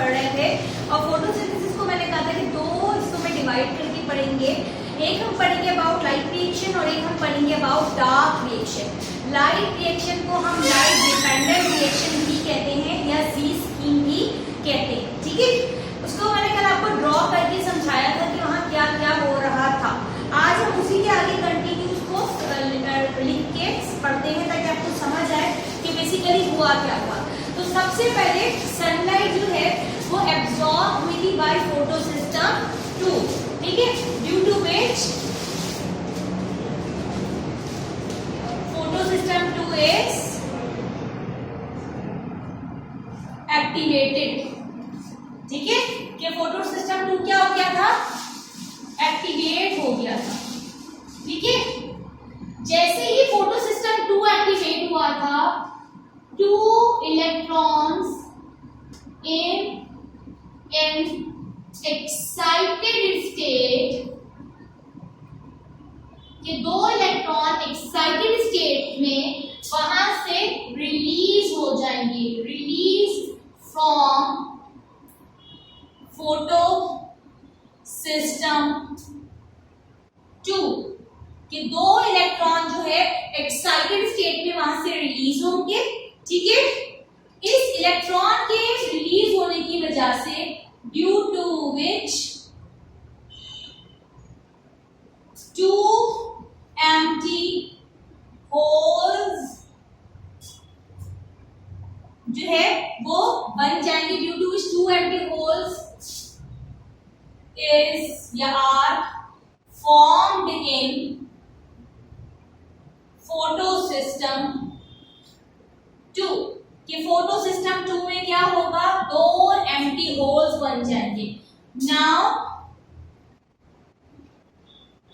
पढ़ रहे थे। और फोटोसिंथेसिस को मैंने कहा था कि दो हिस्सों में डिवाइड करके पढ़ेंगे। एक हम पढ़ेंगे अबाउट लाइट रिएक्शन और एक हम पढ़ेंगे about dark reaction. Light reaction को हम लाइट डिपेंडेंट रिएक्शन भी कहते हैं या जी स्कीम भी कहते हैं, ठीक है। उसको मैंने कल आपको ड्रॉ करके समझाया था कि वहाँ क्या क्या हो रहा था। आज हम उसी के आगे कंटिन्यू उसको लिख के पढ़ते हैं ताकि आपको समझ आए कि बेसिकली हुआ क्या हुआ। तो सबसे पहले सनलाइट जो है वो एब्जॉर्ब हुई थी बाय फोटोसिस्टम 2, ठीक है, due to which photosystem 2 is activated, ठीक है, कि फोटोसिस्टम 2 क्या हो गया था, एक्टिवेट हो गया था, ठीक है। जैसे ही फोटोसिस्टम 2 एक्टिवेट हुआ था, 2 electrons in an excited state, ये 2 इलेक्ट्रॉन एक्साइटेड स्टेट में वहां से रिलीज हो जाएंगे, रिलीज फ्रॉम फोटो सिस्टम 2, कि 2 इलेक्ट्रॉन जो है एक्साइटेड स्टेट में वहां से रिलीज होंगे, ठीक है। इस इलेक्ट्रॉन के रिलीज होने की वजह से due to which 2 empty holes जो है वो बन जाएंगे, due to which 2 empty holes is या are formed in photosystem 2, कि फोटो सिस्टम 2 में क्या होगा, 2 एम्प्टी होल्स बन जाएंगे। Now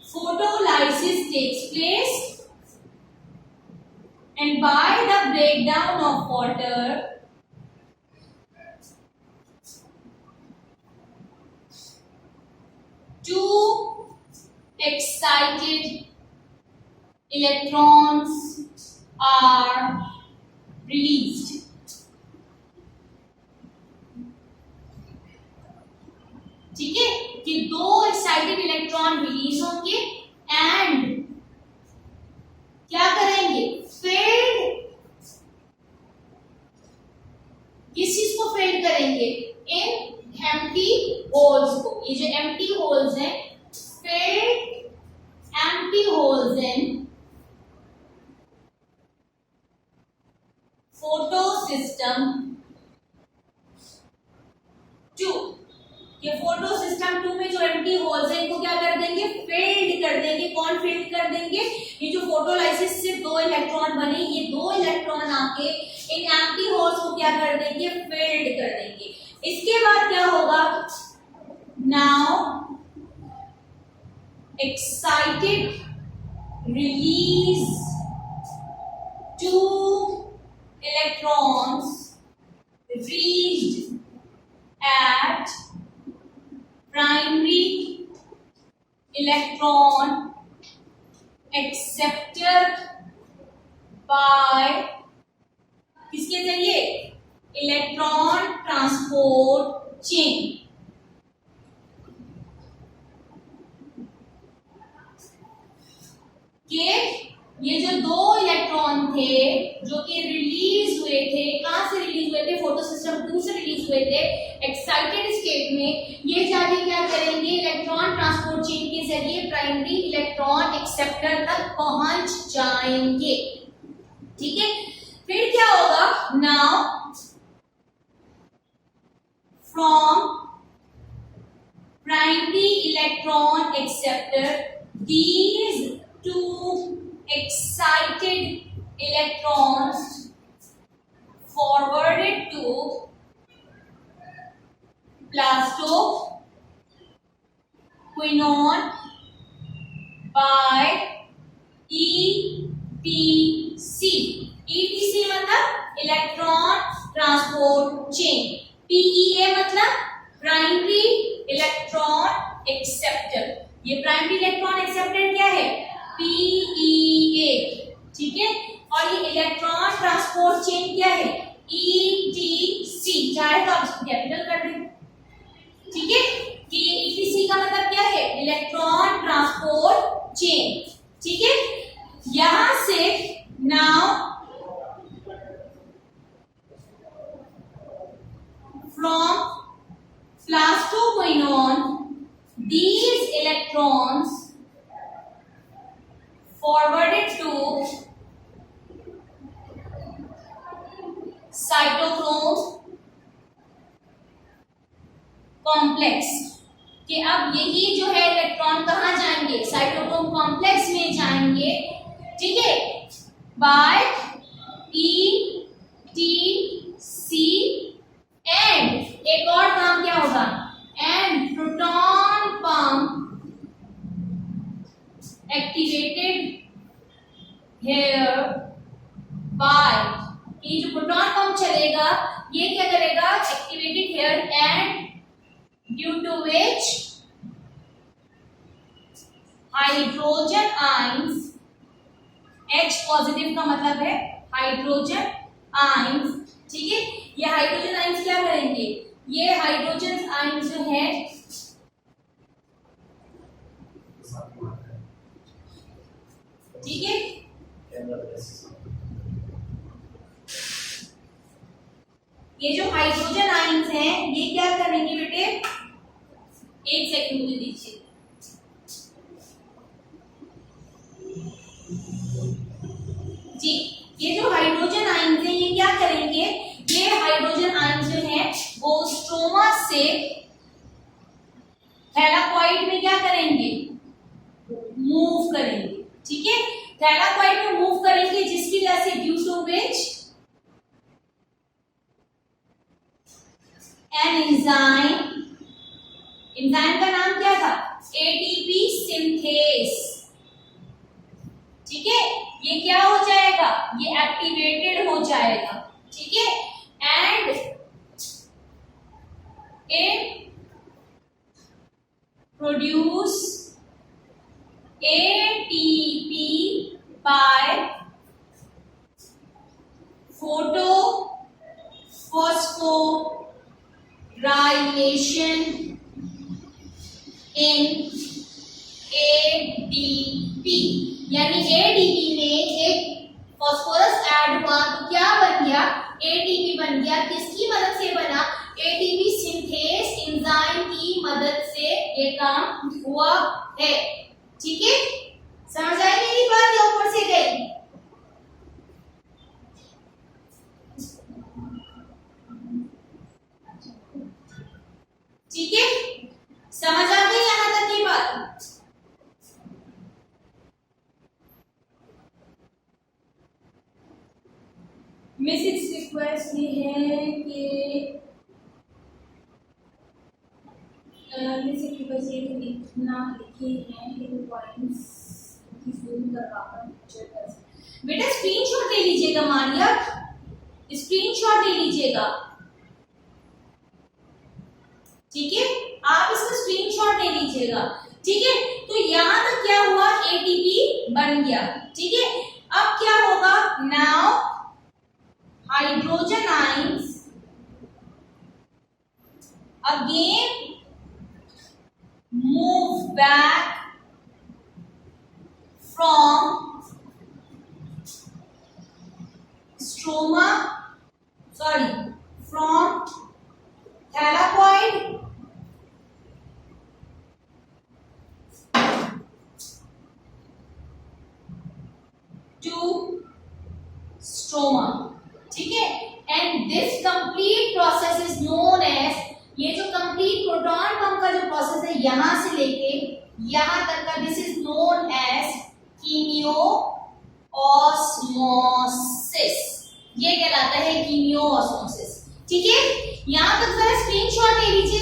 photolysis takes place and by the breakdown of water to excited electrons are released, ठीक है, कि 2 एक्साइटेड इलेक्ट्रॉन रिलीज होंगे एंड क्या करेंगे, फील्ड, किस चीज को फील्ड करेंगे, इन एम्प्टी होल्स को। ये जो एम्प्टी होल्स हैं, field empty holes in photosystem 2, ये फोटोसिस्टम 2 में जो एम्प्टी होल्स हैं इनको क्या कर देंगे, फील्ड कर देंगे। कौन फील्ड कर देंगे, ये जो फोटोलाइसिस से 2 इलेक्ट्रॉन बने, ये 2 इलेक्ट्रॉन आके इन एम्प्टी होल्स को क्या कर देंगे, फील्ड कर देंगे। इसके बाद क्या होगा, now excited release 2 electrons reached at primary electron acceptor by किसके जरिए, इलेक्ट्रॉन ट्रांसपोर्ट चेन। के ये जो 2 इलेक्ट्रॉन थे जो कि रिलीज हुए थे, कहां से रिलीज हुए थे, फोटोसिस्टम 2 से रिलीज हुए थे एक्साइटेड स्टेट में, ये जाके क्या करेंगे, इलेक्ट्रॉन ट्रांसपोर्ट चेन के जरिए प्राइमरी इलेक्ट्रॉन एक्सेप्टर तक पहुंच जाएंगे, ठीक है। फिर क्या होगा, now from primary electron acceptor these 2 excited electrons forwarded to plastoquinone by ETC। ETC मतलब इलेक्ट्रॉन ट्रांसपोर्ट चेन, PEA मतलब प्राइमरी इलेक्ट्रॉन एक्सेप्टर। ये प्राइमरी इलेक्ट्रॉन एक्सेप्टर क्या है, PEA, ठीक है। और ये इलेक्ट्रॉन ट्रांसपोर्ट चेन क्या है, ETC, चाहे तो आप कैपिटल कर दें, यहां से now from class 2 going on, these electrons forwarded to cytochrome complex कि अब यही जो है इलेक्ट्रॉन कहाँ जाएंगे, साइटोक्रोम कॉम्प्लेक्स में जाएंगे, ठीक है, बाय ETC एंड एक और काम क्या होगा, and proton pump activated here by, ये जो प्रोटॉन पंप चलेगा ये क्या करेगा, activated here and due to which hydrogen ions, H positive का मतलब है हाइड्रोजन आयंस, ठीक है, ये हाइड्रोजन आयंस क्या करेंगे, ये हाइड्रोजन आयंस जो है ठीक है, ये जो हाइड्रोजन आयंस हैं ये क्या करेंगे बेटे, एक सेकंड मुझे दीजिए, जी ये जो हाइड्रोजन आयंस हैं ये क्या करेंगे, ये हाइड्रोजन आयंस जो है वो स्ट्रोमा से थैलाकॉइड में क्या करेंगे, मूव करेंगे, ठीक है, थैलाकॉइड में मूव करेंगे जिसकी वजह से due to which an enzyme, enzyme का नाम क्या था, एटीपी सिंथेस, ठीक है, ये क्या हो जाएगा, ये एक्टिवेटेड हो जाएगा, ठीक है, and it produce ATP by phosphorylation in ADP, यानी ADP में एक फास्फोरस ऐड हुआ तो क्या बन गया, ATP बन गया, किसकी मदद से बना, एटीपी सिंथेस एंजाइम की मदद से ये काम हुआ है, ठीक है, समझ आई मेरी बात या ऊपर से गई, ठीक है, समझ आ गई यहां तक की बात, मिसेस रिक्वेस्ट ये है कि बस ये लिखना लिखे हैं लेकिन पॉइंट्स जूम करवाकर पिक्चर कर, बेटा स्क्रीनशॉट ले लीजिएगा, मारिया स्क्रीनशॉट ले लीजिएगा, ठीक है, आप इसका स्क्रीनशॉट ले लीजिएगा, ठीक है, तो यहां तक क्या हुआ, एटीपी बन गया, ठीक है, अब क्या होगा, now hydrogen ions again move back from from thylakoid to stroma, ठीक है, and this complete process is known as, ये जो कंप्लीट प्रोटॉन पंप का जो प्रोसेस है यहां से लेके यहां तक का, this is known as chemiosmosis, ये कहलाता है कीमियो ऑस्मोसिस, ठीक है, यहां तक जरा स्क्रीनशॉट ले लीजिए,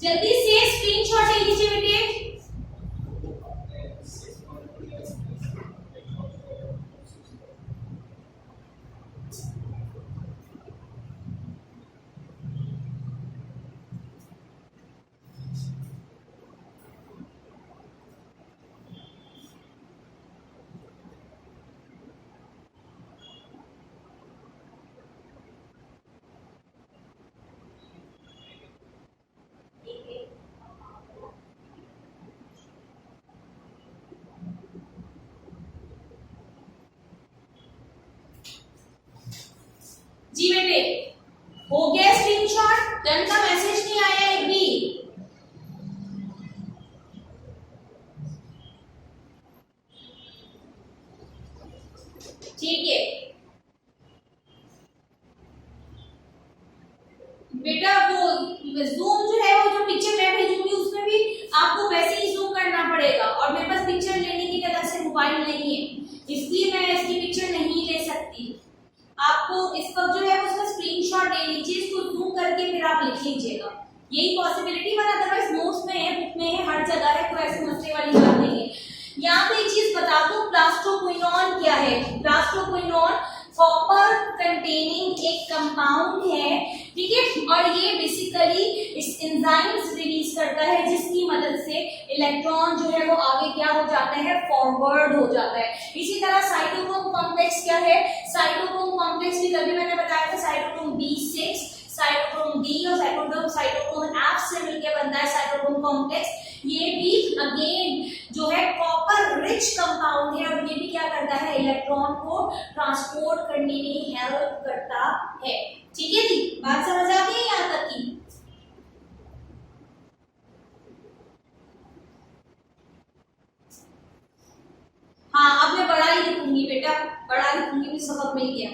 जल्दी से स्क्रीनशॉट ले लीजिए बेटे, पे हो गया स्क्रीनशॉट, डन का मैसेज नहीं आया एक भी। ठीक है बेटा, वो जूम जो है, वो जो पिक्चर मैं भेजूंगी उसमें भी आपको वैसे ही जूम करना पड़ेगा, और मेरे पास पिक्चर लेने की तरह से मोबाइल नहीं है, इसलिए मैं इसकी पिक्चर नहीं ले सकती। आपको इस वक्त जो है उसका स्क्रीनशॉट ले लीजिए, इसको जूम करके फिर आप लिख लीजिएगा, यही पॉसिबिलिटी, वरना अदरवाइज नोट्स में है, बुक में है, हर जगह है, कोई ऐसे मसले वाली बात नहीं है। यहाँ पे एक चीज बता दूं, प्लास्टोक्विनोन क्या है। प्लास्टोक्विनोन कॉपर कंटेनिंग एक कंपाउंड है, ठीक है, और ये बेसिकली इस एंजाइम्स रिलीज करता है जिसकी मदद से इलेक्ट्रॉन जो है वो आगे क्या हो जाता है, फॉरवर्ड हो जाता है। इसी तरह साइटोक्रोम कॉम्प्लेक्स क्या है, साइटोक्रोम कॉम्प्लेक्स भी कभी मैंने बताया था, साइटोक्रोम B6, साइटोक्रोम D और साइटोक्रोम F से मिलकर बनता है साइटोक्रोम कॉम्प्लेक्स। ये भी अगेन जो है कॉपर रिच कंपाउंड है, और ये भी क्या करता है, इलेक्ट्रॉन को ट्रांसपोर्ट करने में हेल्प करता है। ठीक है जी, बात समझ आ गई यहाँ तक की। हाँ, अब मैं बड़ा ही लिखूंगी बेटा, बड़ा लिखूंगी, भी सबक मिल गया।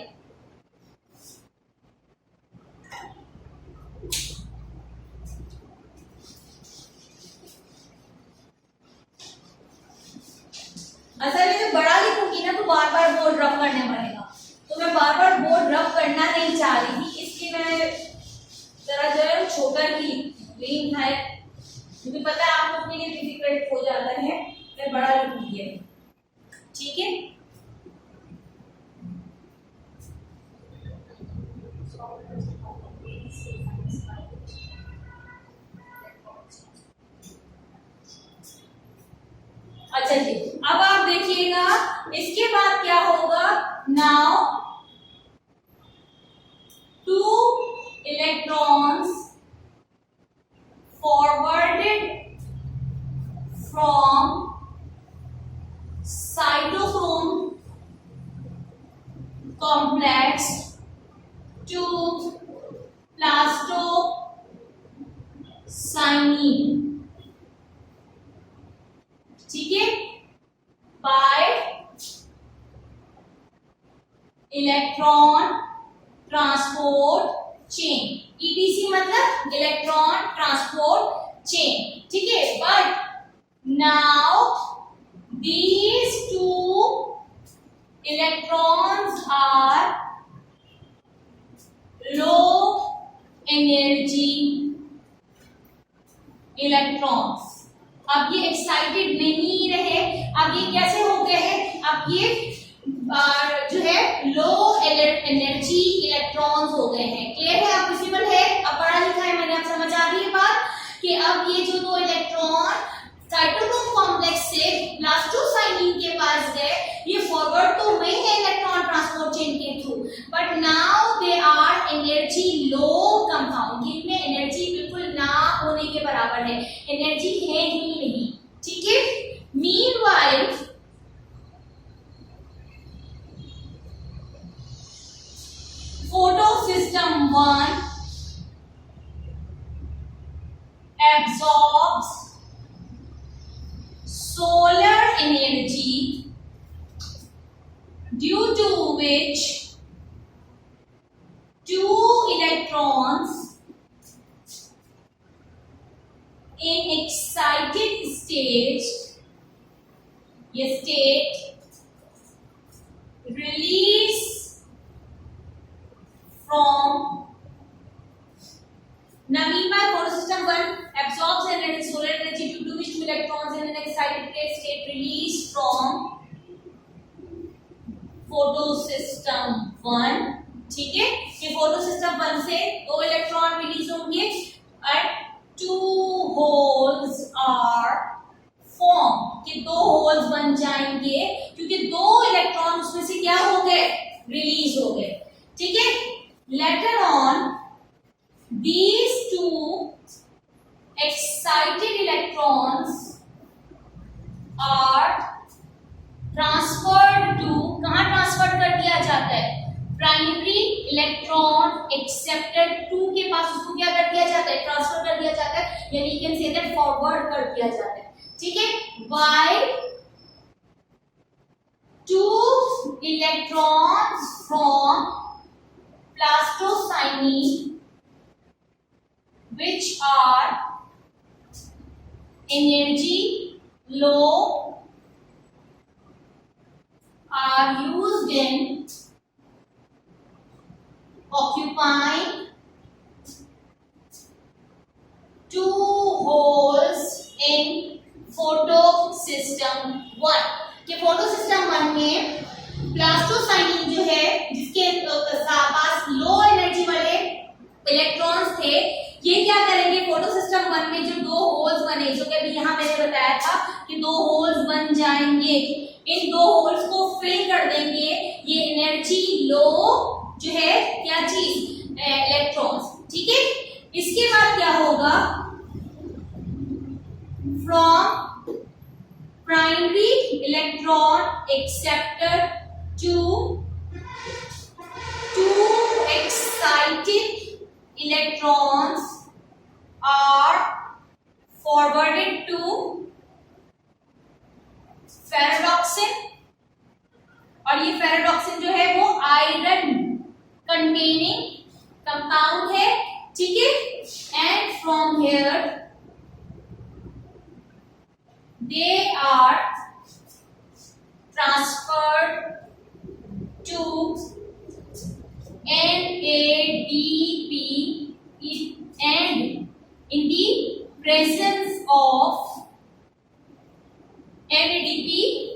असल में जो बड़ा लिखूंगी ना तो बार बार बोर्ड रफ करने पड़ेगा, तो मैं बार बार बोर्ड रफ करना नहीं चाह रही थी, इसलिए मैं जरा जो है छोटा ही ग्रीन है, मुझे पता है आप लोग के लिए डिफिकल्ट हो जाता है, मैं बड़ा लिखूंगी। ठीक है, अच्छा जी, अब आप देखिएगा इसके बाद क्या होगा। Now 2 electrons forwarded from cytochrome complex to plastocyanin, ठीक है, by electron transport chain. ETC मतलब इलेक्ट्रॉन ट्रांसपोर्ट चेन, ठीक है। But now these 2 electrons are low energy electrons। अब ये एक्साइटेड नहीं रहे, अब ये कैसे हो गए हैं, अब ये जो है लो एनर्जी इलेक्ट्रॉन्स हो गए हैं। क्लियर है, अब विजिबल है, अब पढ़ा लिखा है मैंने, आप समझ आ रही है बात कि अब ये जो 2 इलेक्ट्रॉन साइटोक्रोम कॉम्प्लेक्स से प्लास्टोसाइनिन के पास गए, ये फॉरवर्ड तो हुए हैं इलेक्ट्रॉन ट्रांसपोर्ट चेन के through, but now they are energy low compound, इनमें एनर्जी बिल्कुल ना होने के बराबर है, एनर्जी है ही नहीं, ठीक है। Meanwhile photosystem 1 absorbs solar energy, due to which 2 electrons in excited stage, ये state release from Meanwhile, photosystem 1 absorbs solar energy due to which 2 electrons in an excited state released from photosystem 1, ठीक है। ये photosystem 1 से 2 electron release होंगे और 2 holes are formed, कि 2 holes बन जाएंगे क्योंकि 2 इलेक्ट्रॉन उसमें से क्या हो गए, रिलीज हो गए, ठीक है। Later on these 2 excited electrons are transferred to, कहां ट्रांसफर कर दिया जाता है, प्राइमरी इलेक्ट्रॉन इलेक्ट्रॉन एक्सेप्टर 2 के पास उसको क्या कर दिया जाता है, ट्रांसफर कर दिया जाता है, यानी you can say that forward कर दिया जाता है, ठीक है। By 2 electrons from plastocyanine which are energy low are used in occupying 2 holes in photosystem 1 कि फोटोसिस्टम 1 में प्लास्टोसाइनिन जो है जिसके पास लो एनर्जी वाले इलेक्ट्रॉन्स थे, ये क्या करेंगे, फोटोसिस्टम 1 में जो 2 होल्स बने, जो कि अभी यहाँ मैंने बताया था कि 2 होल्स बन जाएंगे, इन 2 होल्स को फिल कर देंगे ये एनर्जी लो जो है क्या चीज, इलेक्ट्रॉन्स, ठीक है। इसके बाद क्या होगा, from primary electron acceptor to 2 excited electrons are forwarded to ferredoxin, और ये फेरेडॉक्सिन जो है वो आयरन कंटेनिंग कंपाउंड है, ठीक है। And from here they are transferred to NADP, and in the presence of NADP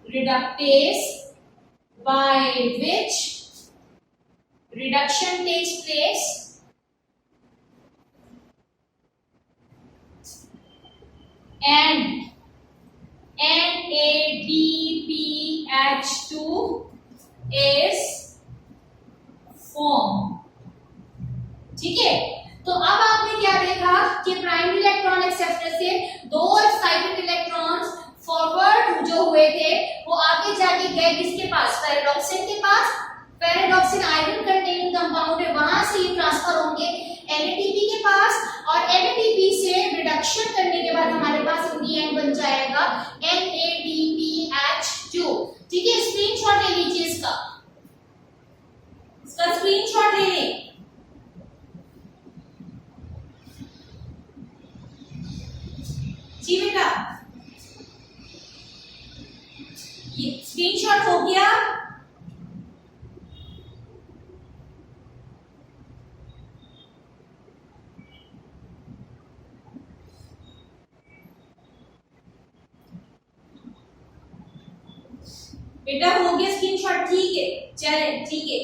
reductase by which reduction takes place, and NADPH2 is formed, ठीक है। तो अब आपने क्या देखा कि प्राइमरी इलेक्ट्रॉन एक्सेप्टर से 2 एक्साइटेड इलेक्ट्रॉन्स फॉरवर्ड जो हुए थे वो आगे जाके गए किसके पास, फेरेडॉक्सिन के पास। फेरेडॉक्सिन आयरन कंटेनिंग कंपाउंड है, वहां से ये ट्रांसफर होंगे NADP के पास, और NADP से रिडक्शन करने के बाद हमारे पास इन दी एंड बन जाएगा NADPH2, ठीक है। स्क्रीनशॉट ले लीजिए इसका स्क्रीनशॉट ले लें। जी बेटा, ये स्क्रीनशॉट हो गया। बेटा हो गया स्क्रीनशॉट, ठीक है, चले ठीक है।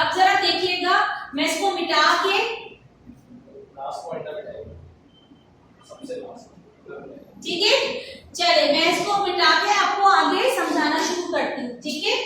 अब जरा देखिएगा, मैं इसको मिटा के लास्ट पॉइंट सबसे लास्ट, ठीक है, चले मैं इसको मिटा के आपको आगे समझाना शुरू करती हूँ, ठीक है।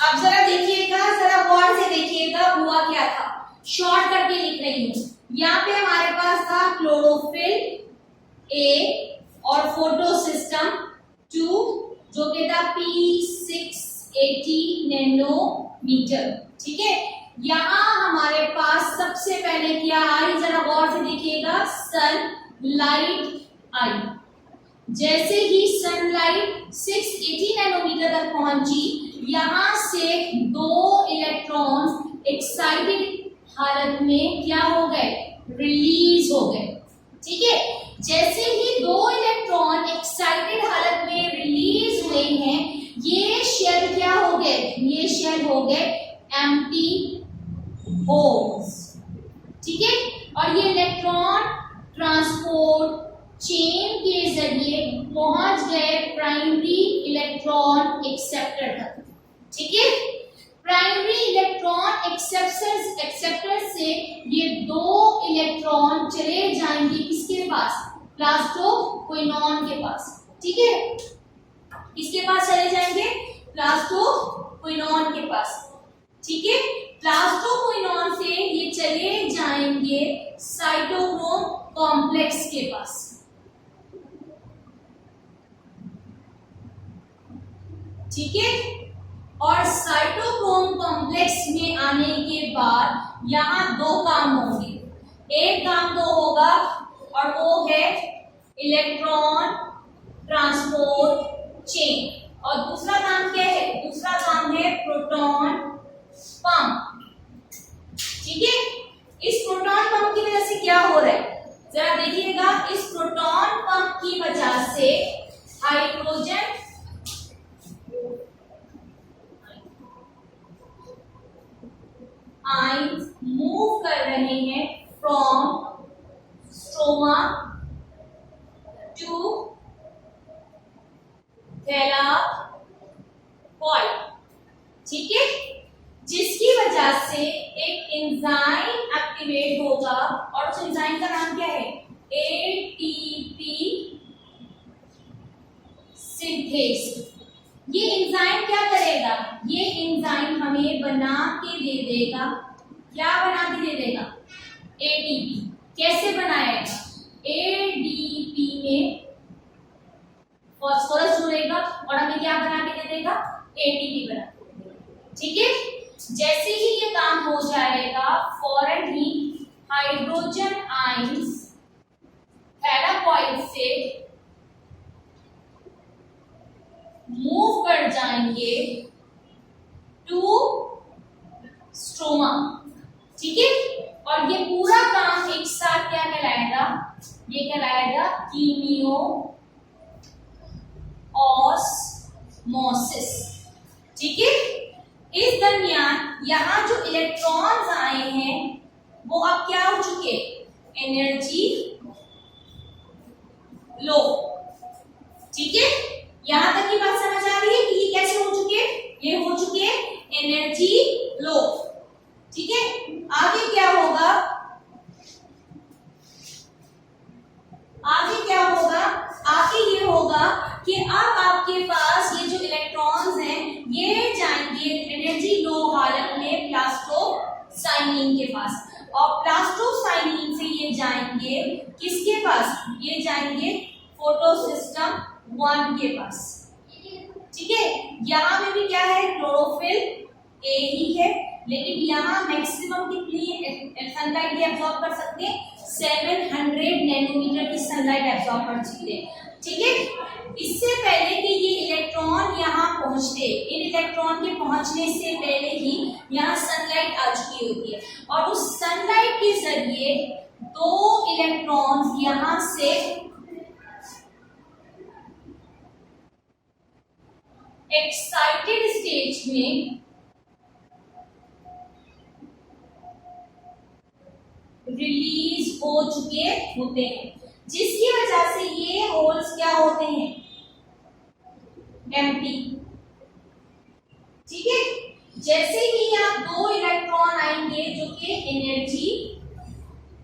अब जरा देखिएगा, जरा गौर से देखिएगा हुआ क्या था। शॉर्ट करके लिख रही हूं, यहाँ पे हमारे पास था क्लोरोफिल ए और फोटोसिस्टम 2 जो कि था P680 नैनोमीटर, ठीक है। यहाँ हमारे पास सबसे पहले क्या आई, जरा गौर से देखिएगा, सनलाइट आई। जैसे ही सनलाइट 680 नैनोमीटर तक पहुंची, यहां से 2 इलेक्ट्रॉन्स एक्साइटेड हालत में क्या हो गए, रिलीज हो गए, ठीक है। जैसे ही 2 इलेक्ट्रॉन एक्साइटेड हालत में रिलीज हुए हैं, ये शेल क्या हो गए, ये शेल हो गए एम्प्टी होल्स, ठीक है। और ये इलेक्ट्रॉन ट्रांसपोर्ट चेन के जरिए पहुंच गए प्राइमरी इलेक्ट्रॉन एक्सेप्टर तक, ठीक है। प्राइमरी इलेक्ट्रॉन से ये 2 इलेक्ट्रॉन चले जाएंगे किसके पास, प्लास्टोक्विनोन के पास। ठीक है, किसके पास चले जाएंगे, प्लास्टोक्विनोन के पास। ठीक है, प्लास्टोक्विनोन से ये चले जाएंगे साइटोक्रोम कॉम्प्लेक्स के पास। ठीक है, और साइटोक्रोम कॉम्प्लेक्स में आने के बाद यहां 2 काम होंगे। एक काम तो होगा और वो है इलेक्ट्रॉन ट्रांसपोर्ट चेन, और दूसरा काम क्या है, दूसरा काम है प्रोटॉन पंप। ठीक है, इस प्रोटॉन पंप की वजह से क्या हो रहा है, जरा देखिएगा। इस प्रोटॉन पंप की वजह से हाइड्रोजन आयंस मूव कर रहे हैं फ्रॉम स्ट्रोमा टू थैलाकोइड। ठीक है, जिसकी वजह से एक एंजाइम एक्टिवेट होगा, और उस एंजाइम का नाम क्या है, एटीपी सिंथेस। ये एंजाइम क्या करेगा, ये एंजाइम हमें बना के दे देगा, क्या बना के दे देगा, एटीपी। कैसे बनाएगा, एडीपी में फास्फोरस जुड़ेगा और हमें क्या बना के दे देगा, एटीपी बना के दे देगा। ठीक है, जैसे ही ये काम हो जाएगा फौरन ही हाइड्रोजन आयंस थैलाकोइड से मूव कर जाएंगे टू स्ट्रोमा। ठीक है, और ये पूरा काम एक साथ क्या कहलाएगा, ये कहलाएगा कीमियो ऑस्मोसिस। ठीक है, इस दरमियान यहां जो इलेक्ट्रॉन्स आए हैं वो अब क्या हो चुके, एनर्जी लो। ठीक है, यहां तक की बात समझ आ रही है कि ये कैसे हो चुके, ये हो चुके एनर्जी लो। ठीक है, आगे क्या होगा, आगे क्या होगा, आगे ये होगा कि अब आपके पास ये जो इलेक्ट्रॉन्स हैं ये जाएंगे एनर्जी लो हालत में प्लास्टोसाइनिन के पास, और प्लास्टोसाइनिन से ये जाएंगे किसके पास, ये जाएंगे फोटोसिस्टम 1 के पास। ठीक है, यहां में भी क्या है, क्लोरोफिल ए ही है, लेकिन यहां मैक्सिमम कितनी सनलाइट ये एब्जॉर्ब कर सकते हैं, 700 नैनोमीटर की सनलाइट एब्जॉर्ब कर सकते हैं। ठीक है, इससे पहले कि ये इलेक्ट्रॉन यहाँ पहुंचते, इन इलेक्ट्रॉन के पहुंचने से पहले ही यहाँ सनलाइट आ चुकी होती है, और उस सनलाइट के जरिए 2 इलेक्ट्रॉन्स यहाँ से एक्साइटेड स्टेज में रिलीज हो चुके होते हैं, जिसकी वजह से ये होल्स क्या होते हैं, एम्प्टी। ठीक है, जैसे ही यहाँ 2 इलेक्ट्रॉन आएंगे जो कि एनर्जी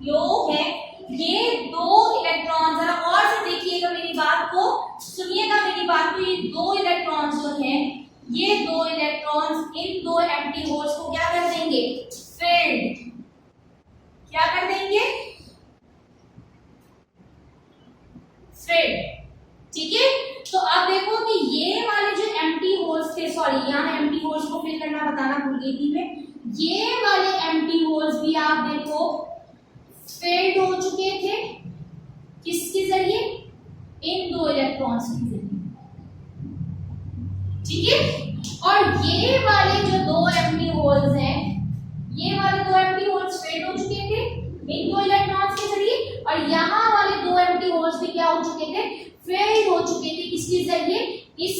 लो है, ये 2 इलेक्ट्रॉन, जरा और से देखिएगा मेरी बात को, सुनिएगा मेरी बात को, ये 2 इलेक्ट्रॉन जो हैं, ये 2 इलेक्ट्रॉन्स इन 2 एम्प्टी होल्स को क्या कर देंगे, फिल्ड, क्या कर देंगे, फिल्ड। ठीक है, तो अब देखो कि ये वाले जो एम्प्टी होल्स थे, सॉरी यहाँ एम्प्टी होल्स को फिल करना बताना भूल गई थी मैं, ये वाले एम्प्टी होल्स भी आप देखो फिल्ड हो चुके थे, किसके जरिए, इन 2 इलेक्ट्रॉन्स के जरिए। ठीक है, और ये वाले जो 2 एम्प्टी होल्स हैं, ये वाले 2 एम्प्टी होल्स फिल्ड हो चुके थे इन 2 इलेक्ट्रॉन्स के जरिए, और यहाँ वाले 2 एम्प्टी होल्स भी क्या हो चुके थे, फिल्ड हो चुके थे, किसके जरिए, इस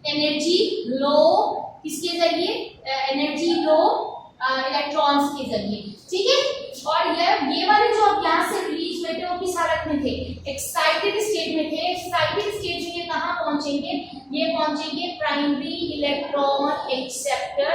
एनर्जी लो, किसके जरिए, एनर्जी लो इलेक्ट्रॉन्स के जरिए। ठीक है, और ये वाले जो अब यहाँ से रिलीज हुए थे वो किस हालत में थे, एक्साइटेड स्टेट में थे। एक्साइटेड स्टेट में ये कहाँ पहुंचेंगे, ये पहुंचेंगे प्राइमरी इलेक्ट्रॉन एक्सेप्टर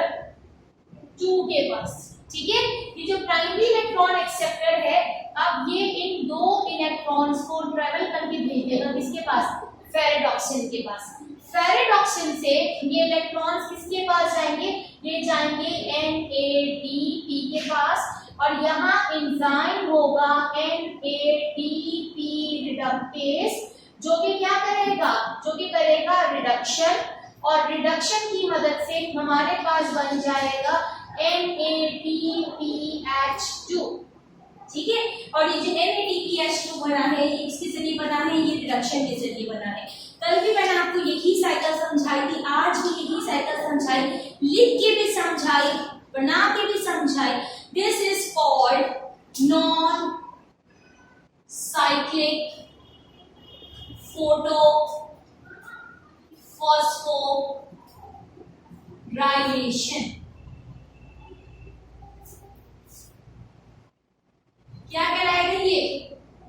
2 के पास। ठीक है, ये जो प्राइमरी इलेक्ट्रॉन एक्सेप्टर है, अब ये इन दो इलेक्ट्रॉन्स को ट्रेवल करके भेज देगा किसके पास, फेरेडॉक्सिन के पास। फेरेडॉक्सिन से ये इलेक्ट्रॉन्स किसके पास जाएंगे, ये जाएंगे NADP के पास, और यहाँ एंजाइम होगा NADP रिडक्टेस, जो कि क्या करेगा, जो कि करेगा रिडक्शन, और रिडक्शन की मदद से हमारे पास बन जाएगा NADPH2। ठीक है, और ये जो NADPH2 बना है, ये किसके जरिए बना है, ये रिडक्शन के जरिए बना है। कल भी मैंने आपको यही साइकिल समझाई थी, आज भी यही साइकिल समझाई, लिख के भी समझाई, बना के भी समझाई। This is called non cyclic photo phosphorylation. क्या कहलाएगा ये,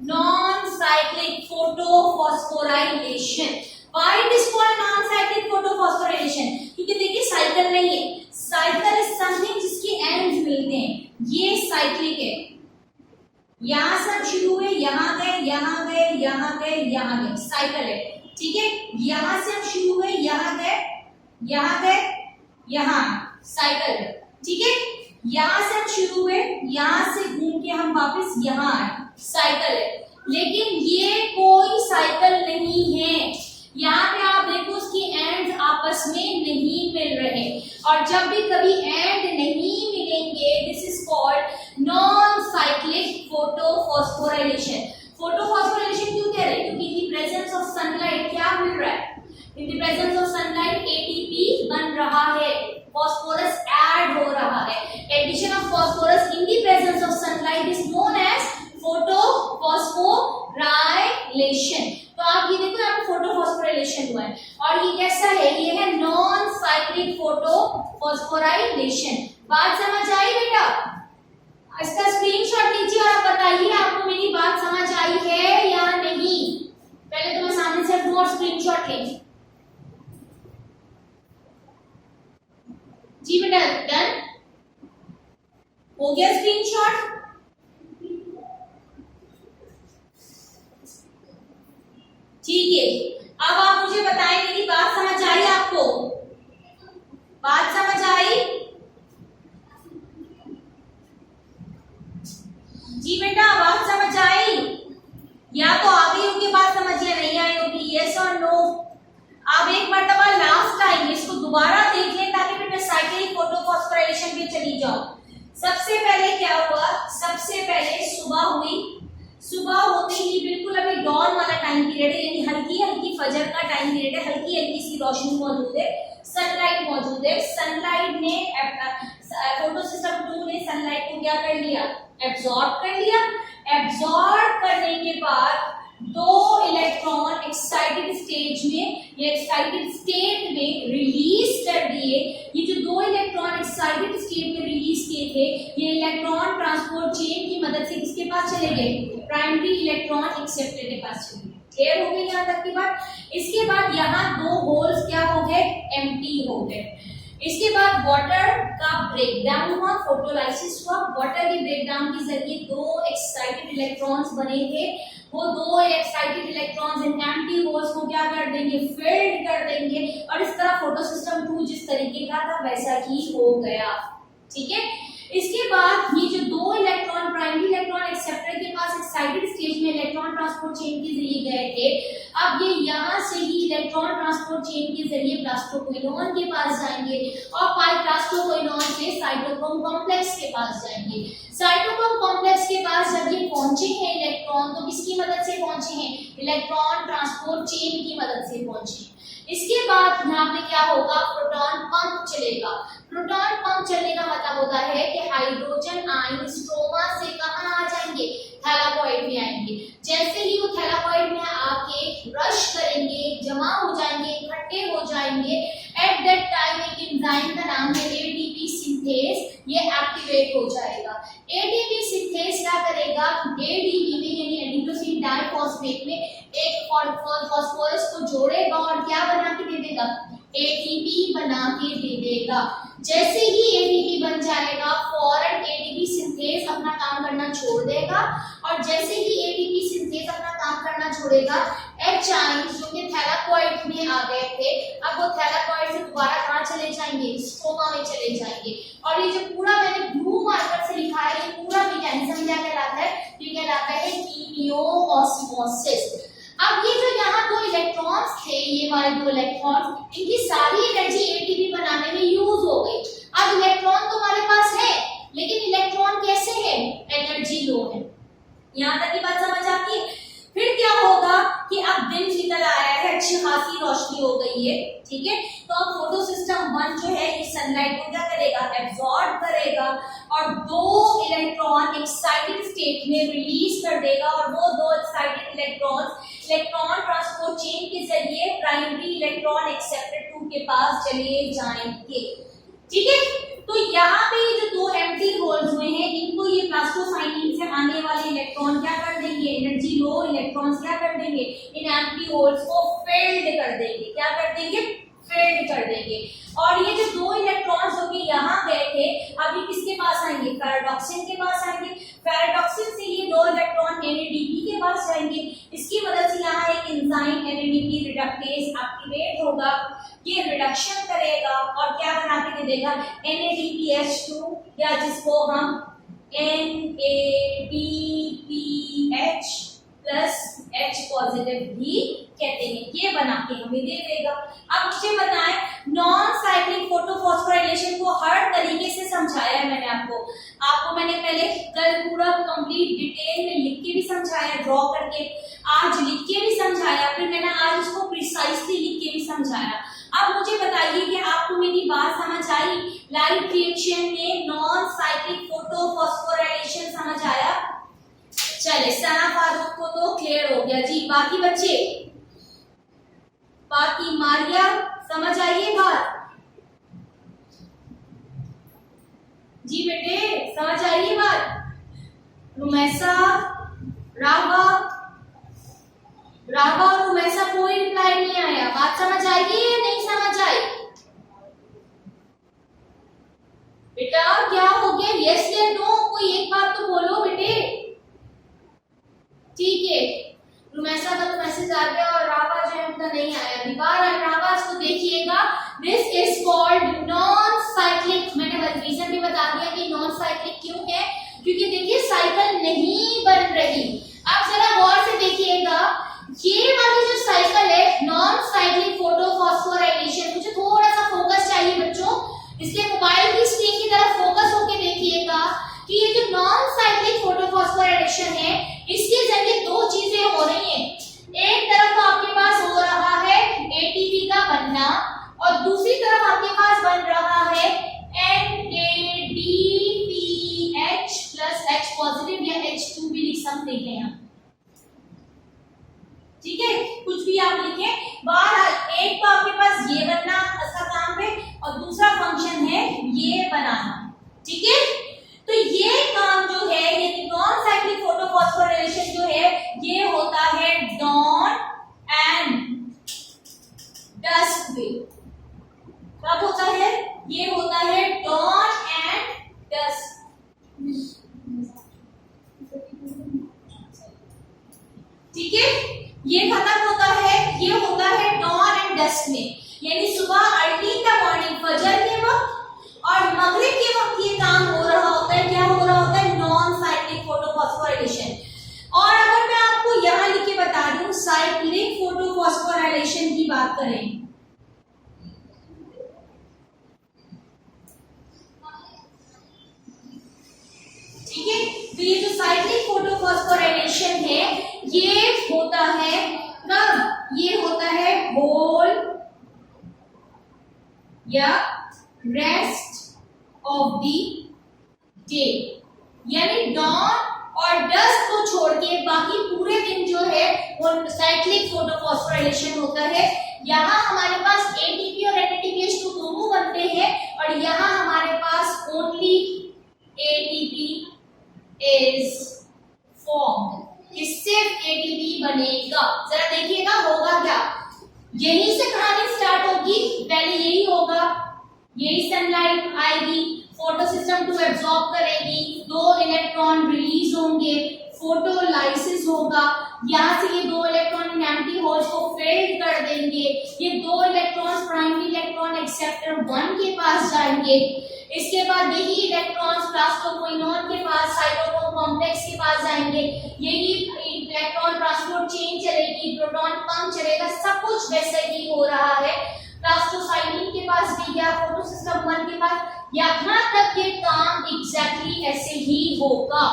non cyclic photophosphorylation. Why it is called non cyclic photophosphorylation, क्योंकि देखिए साइकिल नहीं है, साइकिल इज समथिंग जिसके एंड्स मिलते हैं, ये साइक्लिक है, यहां से हम शुरू हुए, यहां गए, यहां गए, यहां गए, यहां गए, साइकिल है। ठीक है, यहां से हम शुरू हुए, यहां गए, यहां गए, यहां, साइकिल है। ठीक है, यहां से हम शुरू हुए, यहां से घूम के हम वापस यहां आए, साइकिल है। लेकिन ये कोई साइकिल नहीं है, यहाँ पे आप देखो उसकी एंड्स आपस में नहीं मिल रहे, और जब भी कभी एंड नहीं मिलेंगे, this is called non cyclic photophosphorylation. Photophosphorylation क्यों कह रहे हैं, क्योंकि in the presence of sunlight क्या मिल रहा है, in the presence of sunlight ATP बन रहा है, फॉस्फोरस ऐड हो रहा है। Addition of phosphorus in the presence of sunlight is known as photophosphorylation. तो आप ये देखो, यहाँ पे फोटोफॉस्फोराइलेशन हुआ है, और ये कैसा है, ये है नॉन साइक्लिक फोटोफॉस्फोराइलेशन। बात समझ आई बेटा, इसका स्क्रीनशॉट लीजिए और आप बताइए आपको मेरी बात समझ आई है या नहीं। पहले तो मैं सामने से दूं और स्क्रीनशॉट लेंगे। जी बेटा, डन हो गया स्क्रीनशॉट। ठीक है, अब आप मुझे बताएं मेरी बात समझ आई आपको, बात समझ आई? जी बेटा, बात समझ आई? या तो आ गई होगी बात समझ, या नहीं आई होगी, यस और नो। आप एक मरतबा लास्ट टाइम इसको दोबारा देख लें, ताकि फिर मैं साइक्लिक फोटोफॉस्फोराइलेशन पे चली जाऊं। सबसे पहले क्या हुआ, सबसे पहले सुबह हुई, सुबह होते ही बिल्कुल अभी डॉन वाला टाइम पीरियड है, यानी हल्की हल्की फजर का टाइम पीरियड है, हल्की हल्की सी रोशनी मौजूद है, सनलाइट मौजूद है। सनलाइट ने फोटो सिस्टम 2 ने सनलाइट को क्या कर लिया, एब्जॉर्ब कर लिया। एब्जॉर्ब करने के बाद दो इलेक्ट्रॉन एक्साइटेड स्टेज में या एक्साइटेड स्टेट में रिलीज कर दिए। ये जो दो इलेक्ट्रॉन एक्साइटेड स्टेट में रिलीज किए थे, ये इलेक्ट्रॉन ट्रांसपोर्ट चेन की मदद से किसके पास चले गए, प्राइमरी इलेक्ट्रॉन एक्सेप्टर के पास चले गए। क्लियर हो गई यहाँ तक की बात। इसके बाद यहाँ दो होल्स क्या हो गए, एम्प्टी हो गए। इसके बाद वाटर का ब्रेकडाउन हुआ, फोटोलाइसिस हुआ। वाटर के ब्रेकडाउन के जरिए दो एक्साइटेड इलेक्ट्रॉन्स बने थे, वो दो excited electrons in empty holes को क्या कर देंगे, फिल्ड कर देंगे, और इस तरह फोटो सिस्टम 2 जिस तरीके का था वैसा ही हो गया। ठीक है, इसके बाद ये जो दो इलेक्ट्रॉन प्राइमरी इलेक्ट्रॉन एक्सेप्टर के पास एक्साइटेड स्टेज में इलेक्ट्रॉन ट्रांसपोर्ट चेन के जरिए गए थे, अब ये यहाँ से ही इलेक्ट्रॉन ट्रांसपोर्ट चेन के जरिए प्लास्टोक्विनोन के पास जाएंगे, और प्लास्टोक्विनोन से साइटोक्रोम कॉम्प्लेक्स के पास जाएंगे। साइटोक्रोम कॉम्प्लेक्स के पास जब ये पहुंचे हैं इलेक्ट्रॉन, तो किसकी मदद से पहुंचे हैं, इलेक्ट्रॉन ट्रांसपोर्ट चेन की मदद से पहुंचे। इसके बाद यहाँ पे क्या होगा, प्रोटॉन पंप चलेगा। प्रोटॉन पंप चलने का मतलब होता है कि हाइड्रोजन आयन स्ट्रोमा से कहाँ आ जाएंगे, थैलाकॉइड में आएंगे। जैसे ही वो थैलाकॉइड में आके रश करेंगे, जमा हो जाएंगे, इकट्ठे हो जाएंगे, एट दैट टाइम एक एंजाइम का नाम है एटीपी सिंथेज, ये एक्टिवेट हो जाएगा। एटीपी सिंथेज क्या करेगा, एडीपी में यानी एडिनोसिन डाइफॉस्फेट में एक फॉस्फोरस को जोड़ेगा और क्या बना के दे देगा, एटीपी बना के दे देगा। जैसे ही एटीपी बन जाएगा, फौरन और जैसे ही एटीपी सिंथेज अपना काम करना छोड़ेगा, एच आयंस जो कि थैलाकोइड में आ गए थे, अब वो थैलाकोइड से दोबारा कहाँ चले जाएंगे, स्ट्रोमा में चले जाएंगे। और ये जो पूरा मैंने ब्लू मार्कर से लिखा है, ये पूरा मैकेनिज्म क्या कहलाता है, ये कहलाता है कीमियोऑस्मोसिस। अब ये जो यहाँ दो इलेक्ट्रॉन्स थे, ये वाले दो इलेक्ट्रॉन्स, इनकी सारी एनर्जी एटीपी बनाने में यूज हो गई। अब इलेक्ट्रॉन तो हमारे पास है, लेकिन इलेक्ट्रॉन कैसे है, एनर्जी लो है। यहाँ तक की बात समझ आती है। फिर क्या होगा कि अब दिन निकल आया है, अच्छी खासी रोशनी हो गई है, ठीक है। तो अब फोटो सिस्टम 1 जो है ये सनलाइट को क्या करेगा, एब्जॉर्ब करेगा और दो इलेक्ट्रॉन एक्साइटेड स्टेट में रिलीज कर देगा, और वो दो एक्साइटेड इलेक्ट्रॉन ट्रांसपोर्ट चेन के जरिए प्राइमरी इलेक्ट्रॉन एक्सेप्टर 2 के पास चले जाएंगे, ठीक है। तो यहाँ पे जो दो एम्प्टी होल्स हुए हैं, इनको ये प्लास्टोसाइनिन से आने वाले इलेक्ट्रॉन क्या कर देंगे, एनर्जी लो इलेक्ट्रॉन्स क्या कर देंगे, इन एम्प्टी होल्स को फिल्ड कर देंगे, क्या कर देंगे, फिल्ड कर देंगे। और ये जो दो इलेक्ट्रॉन्स जो कि यहाँ गए थे, अभी किसके पास आएंगे, पैराडॉक्सिन के पास आएंगे। पैराडॉक्सिन से ये दो इलेक्ट्रॉन NADP के पास जाएंगे। इसकी मदद से यहाँ एक एंजाइम NADP रिडक्टेज एक्टिवेट होगा, ये रिडक्शन करेगा और क्या बना के दे देगा, NADPH2, या जिसको हम NADPH प्लस H पॉजिटिव भी कहते हैं, ये बना के हमें दे देगा। अब मुझे बताएं, नॉन साइक्लिक फोटोफॉस्फोराइलेशन को हर तरीके से समझाया है मैंने आपको मैंने पहले कल पूरा कंप्लीट डिटेल में लिख के भी समझाया, ड्रॉ करके, आज लिख के भी समझाया, फिर मैंने आज उसको प्रिसाइसली लिख के भी समझाया। अब मुझे बताइए कि आपको मेरी बात समझ आई, लाइट रिएक्शन में नॉन साइक्लिक फोटोफॉस्फोराइलेशन समझ आया। चले, सना फारूक को तो क्लियर हो गया जी, बाकी बच्चे, बाकी मारिया समझ आइए बात जी, बेटे समझ आइए बात। रुमैसा, रावा और रुमैसा कोई रिप्लाई नहीं आया, बात समझ आएगी या नहीं समझ आई बेटा, क्या हो गया, यस या नो, कोई एक बात तो बोलो बेटे, ठीक है। रुमैसा का तो मैसेज आ गया और रावा जो है उनका नहीं आया। दीपार एंड रावा इसको देखिएगा, this is called non cyclic. मैंने रीजन भी बता दिया कि नॉन साइक्लिक क्यों है, क्योंकि देखिए साइकिल नहीं बन रही। अब जरा गौर से देखिएगा, ये वाली जो साइकिल है नॉन साइक्लिक फोटोफॉस्फोराइलेशन, मुझे थोड़ा सा फोकस चाहिए बच्चों, इसलिए मोबाइल की स्क्रीन की तरफ फोकस होके देखिएगा कि ये जो नॉन साइक्लिक फोटोफॉस्फोराइलेशन है, इसके जरिए दो चीजें हो रही हैं। एक तरफ आपके पास हो रहा है एटीपी का बनना और दूसरी तरफ आपके पास बन रहा है NADPH प्लस H पॉजिटिव या H2 भी लिख सकते हैं यहाँ, ठीक है, कुछ भी आप लिखें। बहरहाल एक तो आपके पास ये बनना इसका काम है और दूसरा फंक्शन है ये बनाना, ठीक है। तो ये काम जो है, ये नॉन साइक्लिक फोटोफॉस्फोराइलेशन जो है, ये होता है डॉन एंड डस्क में। कब होता है, ये होता है डॉन एंड डस्क, ठीक है। ये खत्म होता है, ये होता है डॉन एंड डस्क में, यानी सुबह अर्ली इन द मॉर्निंग, फजर के वक्त और मगरिब के वक्त ये काम हो रहा होता है। क्या हो रहा होता है, नॉन साइक्लिक फोटोफॉस्फोराइलेशन। और अगर मैं आपको यहां लिख के बता दूं साइक्लिक फोटोफॉस्फोराइलेशन की बात करें, ठीक है, तो ये जो साइक्लिक फोटोफॉस्फोराइलेशन है, ये होता है कब, ये होता है होल या रेस्ट ऑफ द डे, यानी डॉन और डस्क को छोड़ के बाकी पूरे दिन जो है वो साइक्लिक फोटोफॉस्फोराइलेशन होता है। यहाँ हमारे पास एटीपी और NADPH2 दोनों बनते हैं और यहाँ हमारे पास ओनली एटीपी इज फॉर्म्ड, सिर्फ एटीपी बनेगा। जरा देखिएगा होगा क्या, यहीं से कहानी स्टार्ट होगी, पहले यही होगा, यही सनलाइट आएगी, फोटो सिस्टम 2 एब्जॉर्ब करेगी, दो इलेक्ट्रॉन रिलीज होंगे, फोटोलाइसिस होगा, यहाँ से ये 2 इलेक्ट्रॉन इन एम्प्टी होल्स को फिल्ड कर देंगे, ये 2 इलेक्ट्रॉन्स प्राइमरी इलेक्ट्रॉन एक्सेप्टर 1 के पास जाएंगे, इसके बाद यही इलेक्ट्रॉन्स प्लास्टोक्विनोन के पास साइटोक्रोम कॉम्प्लेक्स के पास जाएंगे, यही इलेक्ट्रॉन ट्रांसपोर्ट चेन चलेगी, प्रोटॉन पंप चलेगा, सब कुछ वैसे ही हो रहा है। प्लास्टोसाइनिन के पास भी गया, फोटोसिस्टम 1 के पास, यहाँ तक ये काम एग्जैक्टली ऐसे ही होगा।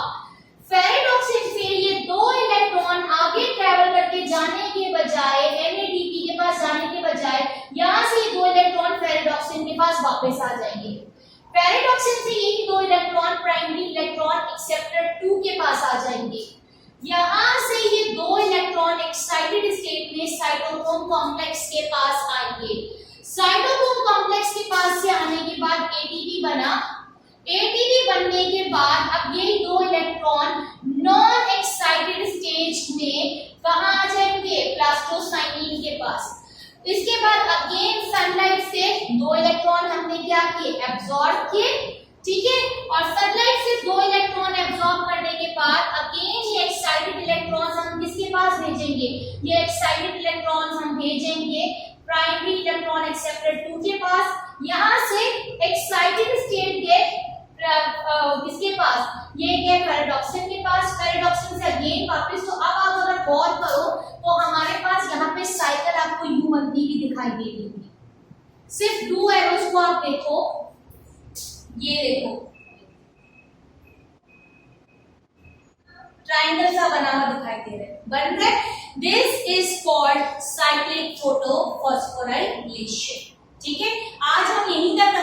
फेरेडॉक्सिन से ये 2 इलेक्ट्रॉन आगे ट्रेवल करके जाने के बजाय NADP के पास जाने के बजाय यहाँ से 2 इलेक्ट्रॉन फेरेडॉक्सिन के पास वापस आ जाएंगे। फेरेडॉक्सिन से यही 2 इलेक्ट्रॉन प्राइमरी इलेक्ट्रॉन एक्सेप्टर 2 के पास आ जाएंगे। यहाँ से ये 2 इलेक्ट्रॉन एक्साइटेड स्टेट में साइटोक्रोम कॉम्प्लेक्स के पास आएंगे। साइटोक्रोम कॉम्प्लेक्स के पास से आने के बाद ATP बना, ATP बनने के बाद अब ये 2 इलेक्ट्रॉन नॉन एक्साइटेड स्टेज में कहाँ आ जाएंगे? प्लास्टोसाइनिन के पास। इसके बाद अगेन सनलाइट से 2 इलेक्ट्रॉन हमने क्या किए? एब्जॉर्ब किए, ठीक है। और सनलाइट से 2 इलेक्ट्रॉन एब्जॉर्ब करने के बाद अगेन ये एक्साइटेड इलेक्ट्रॉन्स हम किसके पास भेजेंगे? ये एक्साइटेड इलेक्ट्रॉन्स हम भेजेंगे प्राइमरी इलेक्ट्रॉन एक्सेप्टर 2 के पास। यहाँ से एक्साइटेड स्टेट गए किसके पास? ये गए फेरेडॉक्सिन के पास, फेरेडॉक्सिन से अगेन वापस। तो अब आप अगर गौर करो तो हमारे पास यहाँ पे साइकिल आपको यू बनती हुई दिखाई दे रही है। सिर्फ 2 एरोस को आप देखो, ये देखो ट्रायंगल सा बना हुआ दिखाई दे रहा है, बन रहा है। This is called cyclic photophosphorylation, ठीक है। आज हम यहीं तक